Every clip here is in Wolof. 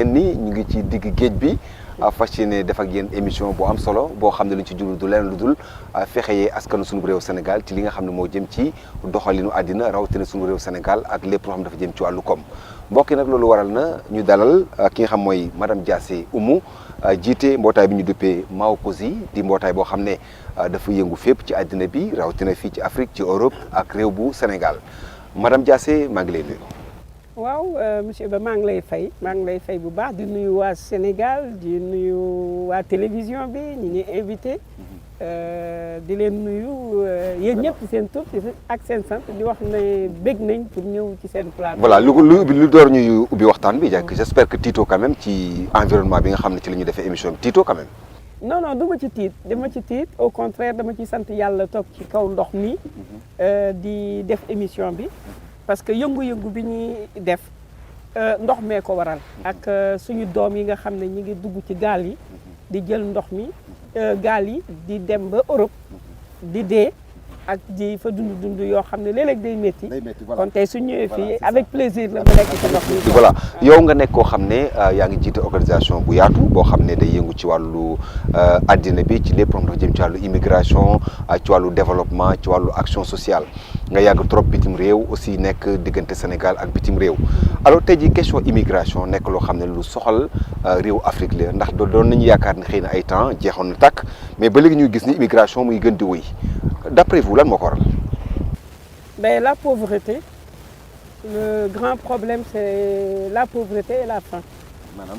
ni ñu ngi ci digg géej bi fas yéene def ak yéen émission bu am solo boo xam ne lu ñu ci jublu du leen lu dul fexeyee askanu suñu réew Sénégal ci li nga xam ne moo jëm ci doxalinu àddina rawatina suñu réew Sénégal ak lépp loo xam ne dafa jëm ci wàllu koom mbokk yi nag loolu waral na ñu dalal ki nga xam mooy madame Diassé Oumou jiite mbootaay bi ñu duppee Maokozy di mbootaay boo xam ne dafa yëngu fépp ci àddina bi rawatina fii ci Afrique ci Europe ak réew bu Sénégal madame Diassé maa ngi lay nuyu. waaw monsieur Ba maa ngi lay fay bu baax di nuyu waa Sénégal di nuyu waa télévision bi ñi ñuy invité di leen nuyu yéen ñëpp seen tur ak seen sant di wax ne bég nañ pour ñëw ci seen plateau. voilà lu door ñuy ubbi waxtaan bi j'espère que tiito quand même ci environnement bi nga xam ne ci la ñu defee émission bi tiito quand même. non dama ci tiit au contraire dama ci sant yàlla toog ci kaw ndox mi di def émission bi. parce que yëngu-yëngu bi ñuy def ndox mee ko waral ak suñu doom yi nga xam ne ñi ngi dugg ci gaal yi di jël ndox mi gaal yi di dem ba Europe di dee ak di fa dund yoo xam ne léeg-léeg day métti kon tey su ñëwee fii avec plaisir la ma nekk ci ndox mi. voilà yow nga nekk koo xam ne yaa ngi jiite organisation bu yaatu boo xam ne day yëngu ci wàllu addina bi ci lépp dafa jëm ci wàllu immigration ci wàllu développement ci wàllu action sociale nga yàgg trop bitim réew aussi nekk diggante Sénégal ak bitim réew alors tey jii question immigration nekk loo xam ne lu soxal réew Afrique la ndax doon nañu yaakaar ne xëy na ay temps jeexoon na tàkk mais ba léegi ñuy gis ni immigration muy gën di wéy d'après vous lan moo ko waral. Ben la pauvreté le grand problème c'est la pauvreté et la faim. maanaam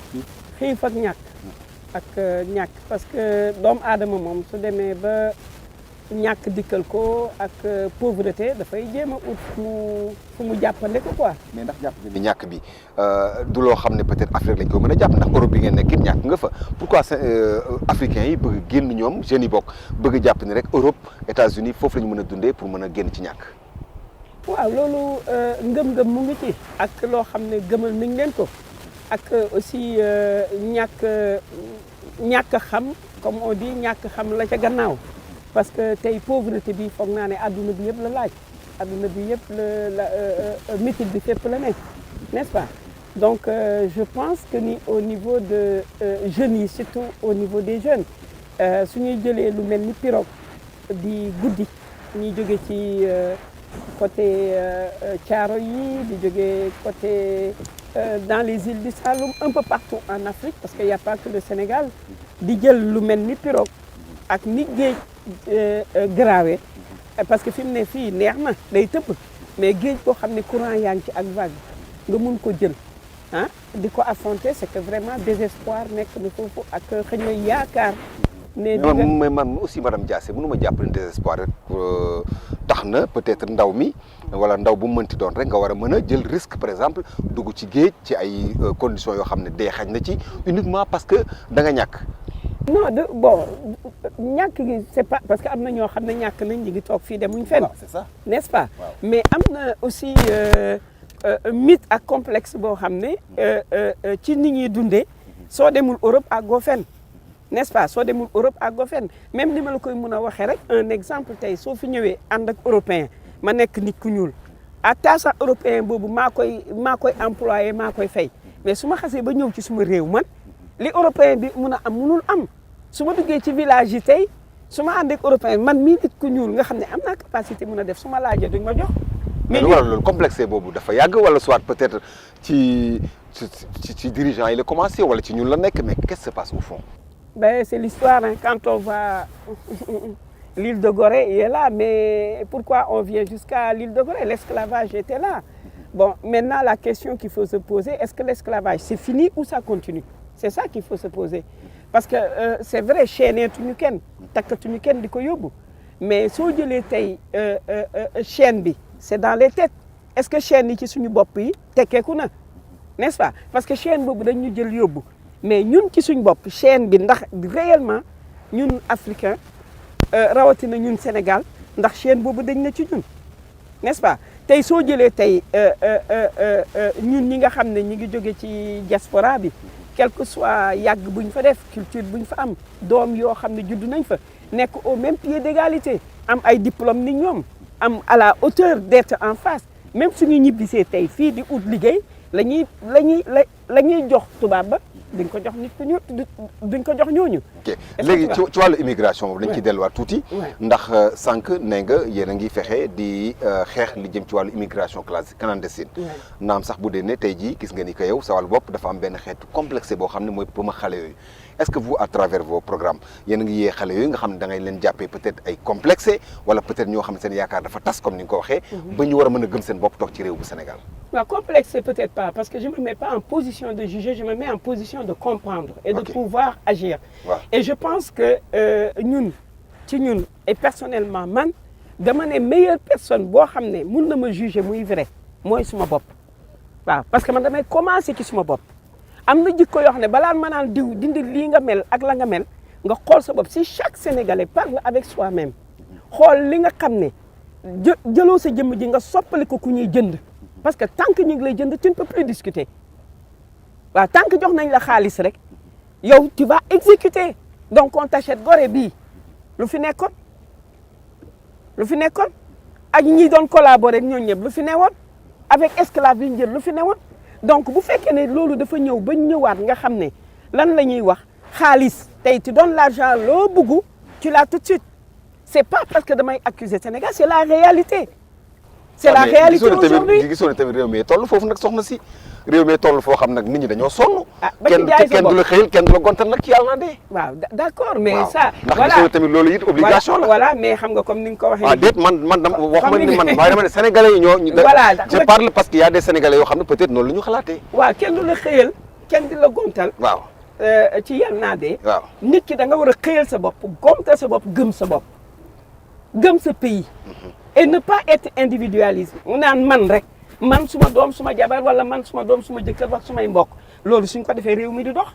xiif ak ñàkk parce que doomu aadama moom su demee ba ñàkk dikkal ko ak pauvreté dafay jéem a ut fu mu jàppande ko quoi. mais ndax jàpp ni ñàkk bi du loo xam ne peut-être Afrique lañ ko mën a jàpp ndax Europe bi ngeen nekk it ñàkk nga fa pourquoi africains yi bëgg génn ñoom jeunes yi bokk bëgg jàpp ni rek Europe États-Unis foofu la ñu mën a dundee pour mën a génn ci ñàkk. waaw loolu ngëm-ngëm mu ngi ci ak loo xam ne gëmal nañ leen ko ak aussi ñàkk xam comme on dit ñàkk xam la ca gannaaw. parce que tey pauvreté bi foog naa ne adduna bi yëpp la laaj adduna bi yëpp la métier bi fépp la nekk n'est-ce pas donc je pense que ni au niveau de jeunes yi surtout au niveau des jeunes su ñuy jëlee lu mel ni pirogue di guddi ñuy jóge ci côté Thiaroye yi di jóge côté dans les îles du Saloum un peu partout en Afrique parce que y a pas que le Sénégal di jël lu mel ni pirogue ak ni géej grave parce que fi mu ne fii neex na day tëpp mais géej boo xam ne courant yaa ngi ci ak vague nga mun ko jël di ko affronter c'est que vraiment désespoir nekk na foofu ak xëy na yaakaar. mais man aussi madame Diassé mënu ma jàpp ne désespoir rek tax na peut-être ndaw mi wala ndaw bu mu mënti doon rek nga war a mën a jël risque par exemple dugg ci géej ci ay conditions yoo xam ne dee xaj na ci uniquement parce que da nga ñàkk. non bon ñàkk gi c'est pas parce que am na ñoo xam ne ñàkk nañ ñi ngi toog fii demuñ fenn. c'est ça n'est-ce pas. Wow. Mais am na aussi mythe ak complexe boo xam ne ci nit ñuy dundee soo demul Europe ak goo fenn n'est-ce pas soo demul Europe ak goo fenn même ni ma la koy mën a waxee rek un exemple tey soo fi ñëwee ànd ak européen ma nekk nit ku ñuul à tasa européen boobu maa koy employé maa koy fay mais su ma xasee ba ñëw ci suma réew man li européen bi mun a am munul am. su ma duggee ci village yi tey su ma ànd ak européen man mii nit ku ñuul nga xam ne am naa capacité mën a def su ma laajee duñ ma jox. mais lu waral loolu complexe boobu dafa yàgg wala soit peut-être ci dirigeants yi la commencé wala ci ñun la nekk mais qu'est-ce qui se passe au fond. Ben c'est l'histoire hein. Quand on va l'île de Gorée il est là mais pourquoi on vient jusqu'à l'île de Gorée? L'esclavage était là. Bon maintenant la question qu'il faut se poser est-ce que l'esclavage c'est fini ou ça continue? C'est ça qu'il faut se poser. Parce que c'est vrai chaîneetuñu kenn takkatuñu kenn di ko yóbbu mais soo jëlee tey chaîne bi c'est dans les têtes est-ce que chaîne yi ci suñu bopp yi tekkeeku na n'est-ce pas parce que chaîne boobu dañ ñu jël yóbbu mais ñun ci suñu bopp chaîne bi ndax réellement ñun africain rawatina ñun Sénégal ndax chaîne boobu dañ na ci ñun n'est-ce pas tey soo jëlee tey ñun ñi nga xam ne ñi ngi jóge ci diaspora bi quel que soit yàgg bu ñu fa def culture bu ñu fa am doom yoo xam ne juddu nañ fa nekk au même pied d'égalité am ay diplôme ni ñoom am à la hauteur d'être en face même suñu ñibbisee tey fii di ut liggéey la ñuy jox tubaab ba duñ ko jox nit ku ñu duñ ko jox ñooñu. ok léegi ci wàllu immigration boobu dañ ciy delluwaat tuuti. ndax sànq nee nga yéen a ngi fexe di xeex li jëm ci wàllu immigration clandestine. naam sax bu dee ne tey jii gis nga ni que yow sa wàllu bopp dafa am benn xeetu complexe boo xam ne mooy bëma xale yooyu. est-ce que vous à travers vos programmes yéen a ngi yee xale yooyu nga xam ne da ngay leen jàppee peut-être ay complexé wala peut-être ñoo xam ne seen yaakaar dafa tas comme ni nga ko waxee. ba ñu war a mën a gëm seen bopp toog ci réew bu Sénégal. waaw complexé peut-être pas parce que je me mets pas en position de juger je me mets en position de comprendre et de pouvoir agir. Et je pense que ñun et personnellement man dama ne meilleure personne boo xam ne mun na ma juger muy vrai mooy suma bopp waaw parce que man damay commencer ci suma bopp. am na jikko yoo xam ne balaa ma naan diw dindi lii nga mel ak la nga mel nga xool sa bopp si chaque Sénégalais parle avec soi-même xool li nga xam ne jëloo sa jëmm ji nga soppali ko ku ñuy jënd parce que tant que ñu ngi lay jënd tu ne peux plus discuter waaw tant que jox nañ la xaalis rek yow tu vas exécuter donc on t'achète Gorée bii lu fi nekkoon ak ñi doon collaborer ak ñooñu ñëpp lu fi newoon avec esclave yi ñu jël lu fi newoon. donc bu fekkee ne loolu dafa ñëw ba ñëwaat nga xam ne lan la ñuy wax xaalis tey tu donnes l'argent loo bëgg tu l'as tout de suite c'est pas parce que damay accuser Sénégal c'est la réalité. c'est la réalité aujourd'hui gisoon tamit réew mi toll foofu nag soxna si réew mi toll foo xam nag nit ñi dañoo sonn. ba ci jaay sa bopp kenn du la xëyal kenn du la gontal nag ci yàlla na dee. waaw d'accord mais ça. ndax gisoon tamit loolu it obligation la. voilà mais xam nga comme ni nga ko waxee. déet man dama waxuma ni man waaye dama ne sénégalais yi ñoo. voilà je parle parce que y a des sénégalais yoo xam ne peut-être noonu la ñu xalaatee. waaw kenn du la xëyal kenn di la gontal. waaw ci yàlla naa dee. waaw nit ki da nga war a xëyal sa bopp gontal sa bopp gëm sa bopp gëm sa pays. et ne pas être individualiste mu naan man rek man suma doom suma jabar wala man suma doom suma jëkkër wax sumay mbokk loolu suñ ko defee réew mi di dox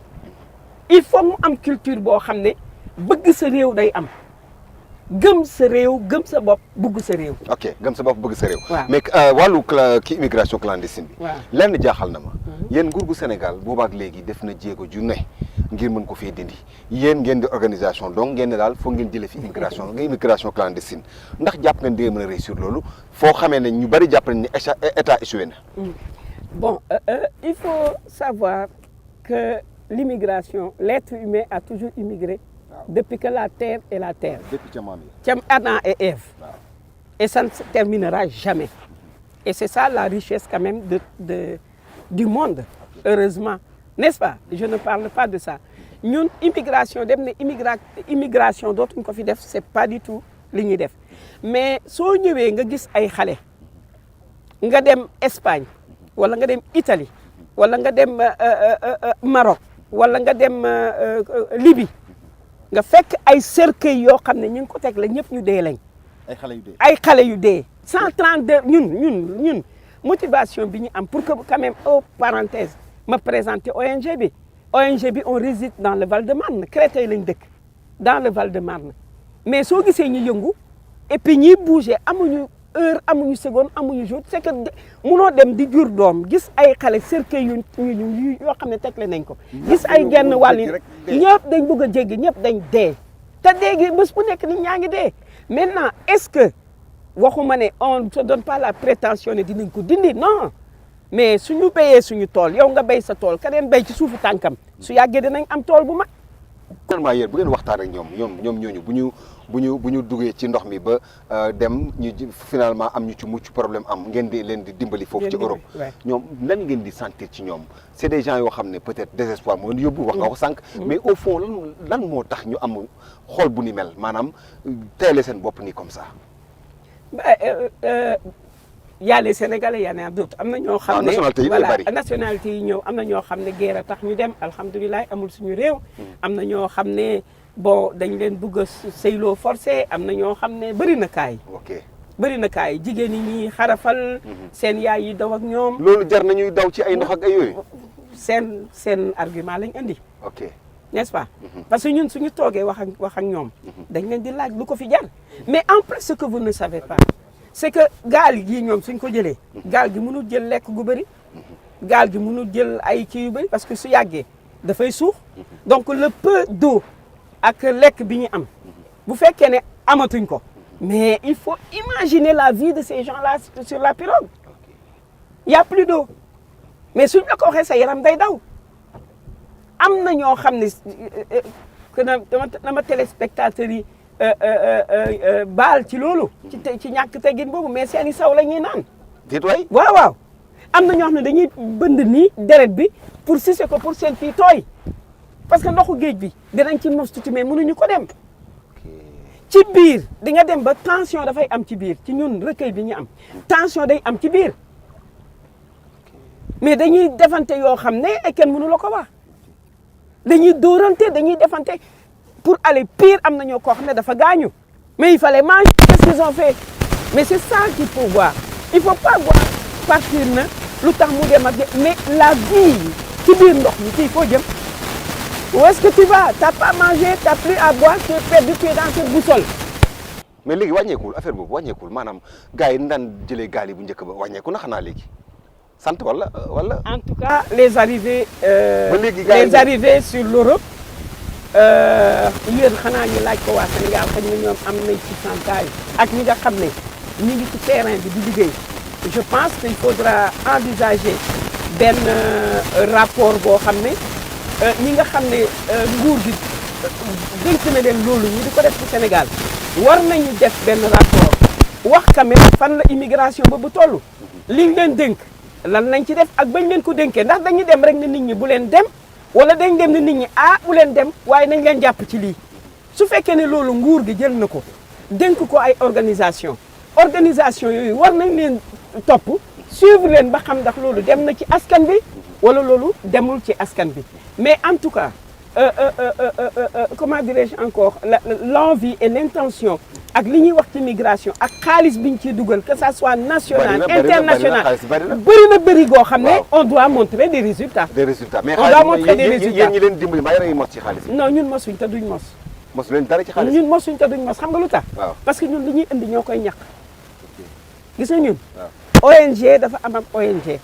il faut mu am culture boo xam ne bëgg sa réew day am gëm sa réew gëm sa bopp bëgg sa réew. ok gëm sa bopp bëgg sa réew. waaw mais wàllu ki immigration clandestine bi. waaw lenn jaaxal na ma. yéen nguur gu Sénégal boobaak léegi def na jéego ju ne ngir mën ko fee dindi yéen ngeen di organisation donc ngeen ne daal foog ngeen jëlee fi immigration clandestine ndax jàpp ngeen di mën a réussir loolu foo xamee ne ñu bari jàpp nañ ni état échoué na. bon il faut savoir que l'immigration l'être humain a toujours immigré. Depuis que la terre est la terre. Depuis Adam et Ève. Et ça ne se terminera jamais. Et c'est ça la richesse quand même du monde, heureusement. N'est-ce pas? Je ne parle pas de ça. Ñun immigration dem ne immigration dootuñ ko fi def c'est pas du tout li ñuy def mais soo ñëwee nga gis ay xale nga dem Espagne wala nga dem Italie wala nga dem Maroc wala nga dem Libye nga fekk ay cercueil yoo xam ne ñu ngi ko teg la ñëpp ñu dee lañ. ay xale yu dee. 132 ñun motivation bi ñu am pour que quand même parenthèse ma présenter ONG bi. ONG bi on réside dans le Val-de-Marne Créteil lañ dëkk dans le Val-de-Marne mais soo gisee ñu yëngu et puis ñiy bouger amuñu heure amuñu seconde amuñu jour c'est que munoo dem di jur doom gis ay xale cercueil yu yoo xam ne tegle nañ ko. gis ay genn wàll yi ñëpp dañ bëgg a jéggi ñëpp dañ dee. te dee gi bés bu nekk nit ñaa ngi dee maintenant est-ce que waxuma ne on ne se donne pas la prétention ne dinañ ko dindi non mais suñu béyee suñu tool yow nga béy sa tool keneen béy ci suufu tànkam su yàggee dinañ am tool bu mag. finalement yéen bu ngeen waxtaan ak ñoom ñooñu bu ñu duggee ci ndox mi ba dem ñu finalement am ñu ci mucc problème am ngeen di leen di dimbali foofu ci Europe ñoom lan ngeen di sentir ci ñoom c'est des gens yoo xam ne peut-être désespoir moo leen yóbbu wax nga ko sànq mais au fond lan moo tax ñu am xool bu ni mel maanaam teele seen bopp nii comme ça. y a les Sénégalais y en a d'autres am na ñoo xam ne voilà nationalité yi ñëw am na ñoo xam ne guerre a tax ñu dem alhamdulilah amul suñu réew am na ñoo xam ne bon dañ leen bëgg a sëyloo forcé am na ñoo xam ne bëri na kaay bëri na kaay jigéen ñi xarafal seen yaay yi daw ak ñoom loolu jar nañuy daw ci ay ndox ak ay yooyu seen argument lañ indi ok n'est-ce pas parce que ñun suñu toogee wax ak ñoom dañ leen di laaj lu ko fi jar mais en plus ce que vous ne savez pas c'est que gaal gi ñoom suñ ko jëlee gaal gi mënul jël lekk gu bëri gaal gi mënul jël ay kii yu bëri parce que su yàggee dafay suux donc le peu d'eau ak lekk bi ñu am bu fekkee ne amatuñ ko mais il faut imaginer la vie de ces gens-là sur la pirogue il y a plus d'eau mais suñ la ko waxee sa yaram day daw am na ñoo xam ne que dama téléspectateurs yi baal ci loolu. ci ñàkk teggin boobu mais seeni saw la ñuy naan. déet waay waaw waaw am na ñoo xam ne dañuy bënd nii deret bi pour sise ko pour seen fii tooy parce que ndoxu géej bi dinañ ci mos tuuti mais mënuñu ko dem. ci biir di nga dem ba tension dafay am ci biir ci ñun recueil bi ñu am tension day am ci biir mais dañuy defante yoo xam ne ay kenn mënu la ko wax dañuy dóorante dañuy defante pour aller pire am na ñoo koo xam ne dafa gaañu mais il fallait manger qu'est-ce qu'ils ont fait mais c'est ça qu'il faut voir il faut pas voir partir na lu tax mu dem ak mais la vie ci biir ndox mi fii foo jëm où est-ce que tu vas t'as pas mangé t'as plus à boire tu es perdu tu es dans cette boussole. mais léegi wàññeekul affaire boobu wàññeekul maanaam gars yi daan jëlee gaal yi bu njëkk ba wàññeeku na xanaa léegi sant wala. en tout cas les arrivées. les arrivées sur l'Europe yéen xanaa ñu laaj ko waa Sénégal xëy na ñoom am nañ ci pourcentage ak ñi nga xam ne ñu ngi ci terrain bi di liggéey je pense qu'il faudra envisager benn rapport boo xam ne ñi nga xam ne nguur gi dénk na leen loolu ñu di ko def ci Sénégal war nañu def benn rapport wax quand même fan la immigration ba bu toll liñ leen dénk lan lañ ci def ak bañ leen ko dénkee ndax dañuy dem rek ne nit ñi bu leen dem wala dañ dem ne nit ñi bu leen dem waaye nañ leen jàpp ci lii su fekkee ne loolu nguur gi jël na ko dénk ko ay organisation yooyu war nañ leen topp suivre leen ba xam ndax loolu dem na ci askan bi wala loolu demul ci askan bi mais en tout cas comment dirais-je encore l'envie et l'intention ak li ñuy wax ci migration ak xaalis bi ñu ciy dugal que ça soit national international bëri goo xam ne on doit montrer des résultats. mais on doit montrer des résultats yéen ñi leen dimbali maa ngi mos ci xaalis bi. non ñun mosuñ te duñ mos. mosu leen dara ci xaalis ñun mosuñ te duñ mos xam nga lu tax. parce que ñun li ñuy indi ñoo koy ñàkk. gis nga ñun. ONG dafa am ak ONG.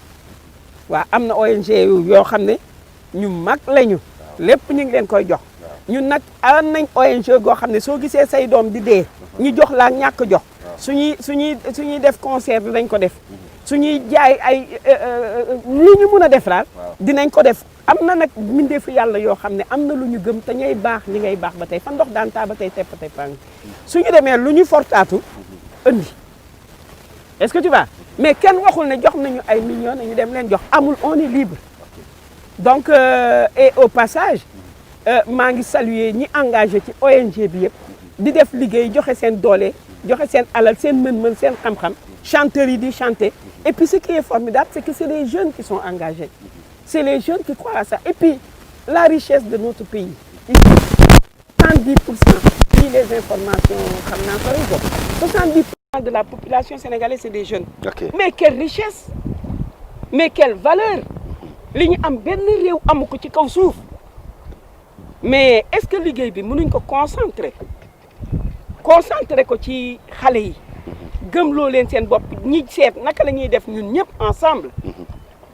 waaw am na ONG yoo xam ne ñu mag lañu. lépp ñu ngi leen koy jox. ñun nag am nañ ONG goo xam ne soo gisee say doom di dee. ñu jox la ñàkk jox. suñuy def concert dañ ko def. suñuy jaay ay lu ñu mun a def daal. dinañ ko def am na nag mbindeefu yàlla yoo xam ne am na lu ñu gëm te ñay baax li ngay baax ba tey fa ndox daan taa ba tey tepp tey pang suñu demee lu ñu fortaatu andi est-ce que tu vois mais kenn waxul ne jox nañu ay millions ñu dem leen jox amul on est libre donc et au passage maa ngi saluer ñi engagé ci ONG bi yëpp di def liggéey joxe seen doole joxe seen alal seen mën-mën seen xam-xam chanteurs yi di chanter et puis ce qui est formidable c'est que c'est les jeunes qui sont engagés c'est les jeunes qui croient à ça et puis la richesse de notre pays 70% ni les informations xam naa ko rek 70% de la population sénégalaise c'est des jeunes. Okay. Mais quelle richesse mais quelle valeur li ñu am benn réew amu ko ci kaw suuf mais est-ce que liggéey bi mënuñ ko concentrer ko ci xale yi gëmloo leen seen bopp ñi seet naka la ñuy def ñun ñëpp ensemble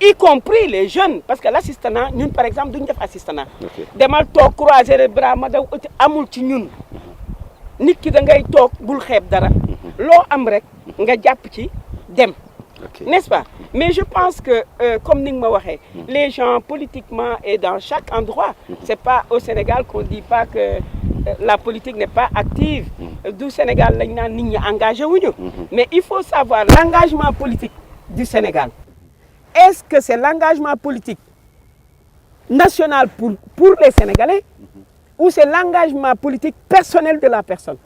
y compris les jeunes parce que l'assistanat ñun par exemple duñ def assistanat demal toog croiser les bras ma daw amul ci ñun nit ki da ngay toog bul xeeb dara loo am rek nga jàpp ci dem n'est-ce pas mais je pense que comme ni nga ma waxee les gens politiquement et dans chaque endroit c'est pas au Sénégal qu'on dit pas que la politique n'est pas active du Sénégal lañ naan nit ñi engagé wuñu mais il faut savoir l'engagement politique du Sénégal est-ce que c'est l'engagement politique national pour les Sénégalais ou c'est l'engagement politique personnel de la personne